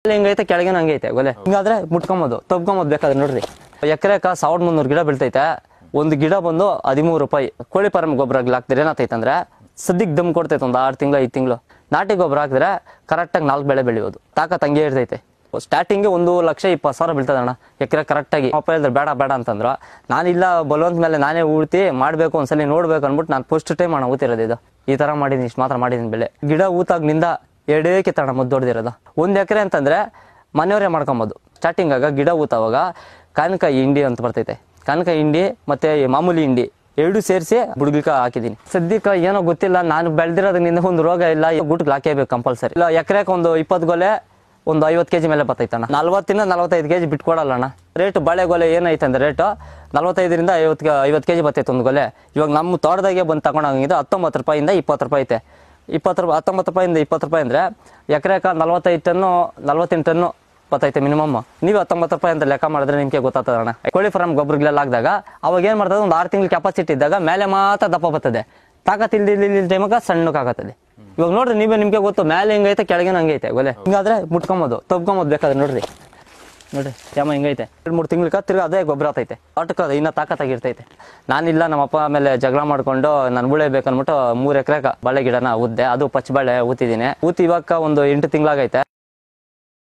ಹಿಂಗೈತೆ ಕೆಳಗೆ ಹಂಗೈತೆ ಗೊಲೆ ಹಿಂಗಾದ್ರೆ ಮುಟ್ಕೊಂಬೋದು ತಬ್ಕೊಂಬೋದು ಬೇಕಾದ್ರೆ ನೋಡ್ರಿ. ಎಕರೆಕ 1300 ಗಿಡ ಬೀಳ್ತೈತೆ. ಒಂದು ಗಿಡ ಬಂದು 13 ರೂಪಾಯಿ. ಕೋಳಿ ಫಾರ್ಮ್ ಗೊಬ್ಬರ ಹಾಕ್ತಾರೆ ಏನಾಗ್ತೈತೆ ಅಂದ್ರೆ ಸದ್ಯಕ್ಕೆ ದಮ್ ಕೊಡ್ತೈತೆ. ಒಂದು 6 ತಿಂಗಳು 5 ತಿಂಗಳು ನಾಟಿ ಗೊಬ್ಬರ ಹಾಕಿದ್ರೆ ಕರೆಕ್ಟಾಗಿ 4 ಬೆಳೆ ಬೆಳೆಯೋದು. ತಾಕತ್ ಹಂಗೆ ಇರ್ತೈತೆ. ಸ್ಟಾರ್ಟಿಂಗ್ 1,20,000 ಬೀಳ್ತದೆ ಅಣ್ಣ ಎಕರೆ ಕರೆಕ್ಟಾಗಿ. ಅಪ್ಪ ಹೇಳಿದ್ರೆ ಬೇಡ ಬೇಡ ಅಂತಂದ್ರು. ನಾನಿಲ್ಲ ಬಲವಂತ ಮೇಲೆ ನಾನೇ ಊಳ್ತಿ ಮಾಡಬೇಕು ಒಂದ್ಸಲಿ ನೋಡ್ಬೇಕು ಅಂದ್ಬಿಟ್ಟು ನಾನು ಫಸ್ಟ್ ಟೈಮ್ ಅಣ್ಣ ಊತಿರೋದು ಇದು. ಈ ತರ ಮಾಡಿದೀನಿ, ಇಷ್ಟು ಮಾತ್ರ ಮಾಡಿದೀನಿ ಬೆಳೆ. ಗಿಡ ಊತಾಗ್ನಿಂದ 2 ಕಿತ್ತಣ ಮುದ್ದು ಹೊಡೆದಿರೋದು. 1 ಎಕರೆ ಅಂತಂದ್ರೆ ಮನೆಯವರೇ ಮಾಡ್ಕೊಬೋದು. ಸ್ಟಾರ್ಟಿಂಗ್ ಆಗ ಗಿಡ ಊತಾವಾಗ ಕಾನಕ ಹಿಂಡಿ ಅಂತ ಬರ್ತೈತೆ. ಕಾನಕ ಹಿಂಡಿ ಮತ್ತೆ ಮಾಮೂಲಿ ಹಿಂಡಿ 2 ಸೇರಿಸಿ ಬುಡ್ಗಿಕ ಹಾಕಿದೀನಿ. ಸದ್ಯಕ್ಕೆ ಏನೋ ಗೊತ್ತಿಲ್ಲ, ನಾನು ಬೆಳೆದಿರೋದ್ರಿಂದ ಒಂದು ರೋಗ ಇಲ್ಲ. ಗುಟ್ಗೆ ಹಾಕೇಬೇಕು ಕಂಪಲ್ಸರಿ. ಇಲ್ಲ ಎಕರೆಗೆ ಒಂದು 20 ಗೊಲೆ ಒಂದು 50 kg ಮೇಲೆ ಬರ್ತೈತಣ್ಣ. 40 45 kg ಬಿಟ್ಕೊಡಲ್ಲ ಅಣ್ಣ. ರೇಟ್ ಬಾಳೆಗೊಲೆ ಏನೈತೆ ಅಂದ್ರೆ ರೇಟು 45ರಿಂದ 50 kg ಬರ್ತೈತೆ ಒಂದು ಗೊಲೆ. ಇವಾಗ ನಮ್ಮ ತೋಟದಾಗೆ ಬಂದು ತಗೊಂಡೋಗಿದ್ದು 19 ರೂಪಾಯಿಂದ 20 ರೂಪಾಯಿ ಐತೆ. 19 ರೂಪಾಯಿಂದ 20 ರೂಪಾಯಿ ಅಂದ್ರೆ ಎಕರೆಕ 45 ಟನ್ನು 48 ಟನ್ನು ಬರ್ತೈತೆ ಮಿನಿಮಮ್. ನೀವು 19 ರೂಪಾಯಿ ಅಂತ ಲೆಕ್ಕ ಮಾಡಿದ್ರೆ ನಿಮ್ಗೆ ಗೊತ್ತಾಗ್ತದಣ್ಣ. ಕೋಳಿ ಫಾರ್ಮ್ ಗೊಬ್ಬರಗಳೆಲ್ಲ ಹಾಕಿದಾಗ ಅವಾಗ ಏನ್ ಮಾಡ್ತದೆ, ಒಂದು 6 ತಿಂಗಳು ಕೆಪಾಸಿಟಿ ಇದ್ದಾಗ ಮೇಲೆ ಮಾತ್ರ ದಪ್ಪ ಬರ್ತದೆ. ತಾಕತ್ ಇಲ್ಲಿ ಟೈಮಾಗ ಸಣ್ಣಕ್ಕಾಗತ್ತದೆ. ಇವಾಗ ನೋಡ್ರಿ ನೀವೇ, ನಿಮ್ಗೆ ಗೊತ್ತು ಮೇಲೆ ಹಿಂಗೈತೆ ಕೆಳಗೆ ಹಂಗೈತೆ ಗೊಲೆ. ಹಿಂಗಾದ್ರೆ ಮುಟ್ಕೊಂಬೋದು ತಬ್ಕೊಂಬೋದು ಬೇಕಾದ್ರೆ ನೋಡ್ರಿ ಶ್ಯಾಮ ಹಿಂಗೈತೆ. 2-3 ತಿಂಗಳಿಗೆ ತಿರ್ಗಿ ಅದೇ ಗೊಬ್ಬರ ಆತೈತೆ. ಆಟಕ್ಕೆ ಅದು ಇನ್ನೂ ತಾಕತ್ತಾಗಿರ್ತೈತೆ. ನಾನಿಲ್ಲ ನಮ್ಮ ಅಪ್ಪ ಮೇಲೆ ಜಗಳ ಮಾಡ್ಕೊಂಡು ನಾನು ಉಳೇಬೇಕನ್ಬಿಟ್ಟು 3 ಎಕರೆಗೆ ಬಾಳೆ ಗಿಡನ ಊದ್ದೆ. ಅದು ಪಚ್ಚ ಬಾಳೆ ಊತಿದ್ದೀನಿ. ಊತಿ ಇವಾಗ ಒಂದು 8 ತಿಂಗಳಾಗೈತೆ.